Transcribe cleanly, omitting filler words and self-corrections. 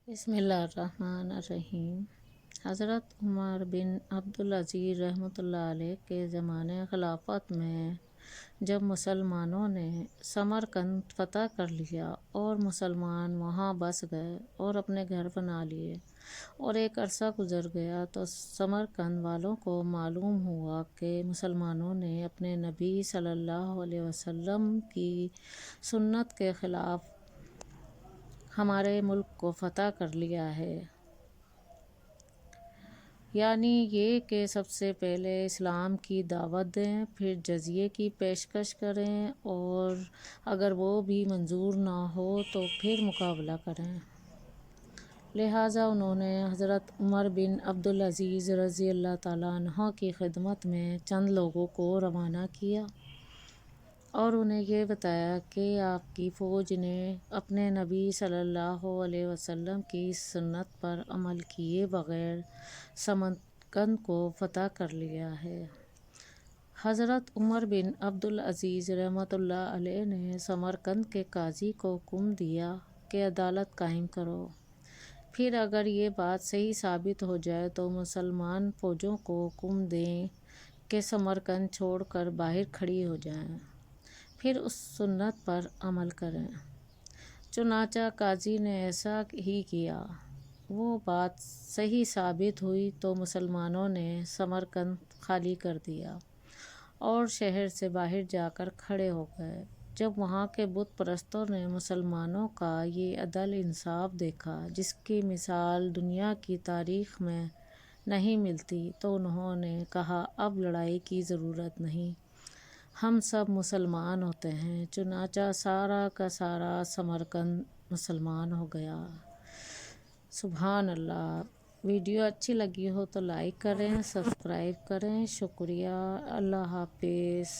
بسم اللہ الرحمن الرحیم۔ حضرت عمر بن عبدالعزیز رحمۃ اللہ علیہ کے زمانۂ خلافت میں جب مسلمانوں نے سمرقند فتح کر لیا اور مسلمان وہاں بس گئے اور اپنے گھر بنا لیے اور ایک عرصہ گزر گیا تو سمرقند والوں کو معلوم ہوا کہ مسلمانوں نے اپنے نبی صلی اللہ علیہ وسلم کی سنت کے خلاف ہمارے ملک کو فتح کر لیا ہے، یعنی یہ کہ سب سے پہلے اسلام کی دعوت دیں، پھر جزیے کی پیشکش کریں اور اگر وہ بھی منظور نہ ہو تو پھر مقابلہ کریں۔ لہٰذا انہوں نے حضرت عمر بن عبدالعزیز رضی اللہ تعالیٰ عنہ کی خدمت میں چند لوگوں کو روانہ کیا اور انہیں یہ بتایا کہ آپ کی فوج نے اپنے نبی صلی اللہ علیہ وسلم کی سنت پر عمل کیے بغیر سمرقند کو فتح کر لیا ہے۔ حضرت عمر بن عبدالعزیز رحمۃ اللہ علیہ نے سمرقند کے قاضی کو حکم دیا کہ عدالت قائم کرو، پھر اگر یہ بات صحیح ثابت ہو جائے تو مسلمان فوجوں کو حکم دیں کہ سمرقند چھوڑ کر باہر کھڑی ہو جائیں، پھر اس سنت پر عمل کریں۔ چنانچہ قاضی نے ایسا ہی کیا۔ وہ بات صحیح ثابت ہوئی تو مسلمانوں نے سمرقند خالی کر دیا اور شہر سے باہر جا کر کھڑے ہو گئے۔ جب وہاں کے بت پرستوں نے مسلمانوں کا یہ عدل انصاف دیکھا جس کی مثال دنیا کی تاریخ میں نہیں ملتی تو انہوں نے کہا اب لڑائی کی ضرورت نہیں، ہم سب مسلمان ہوتے ہیں۔ چنانچہ سارا کا سارا سمرقند مسلمان ہو گیا۔ سبحان اللہ۔ ویڈیو اچھی لگی ہو تو لائک کریں، سبسکرائب کریں۔ شکریہ۔ اللہ حافظ۔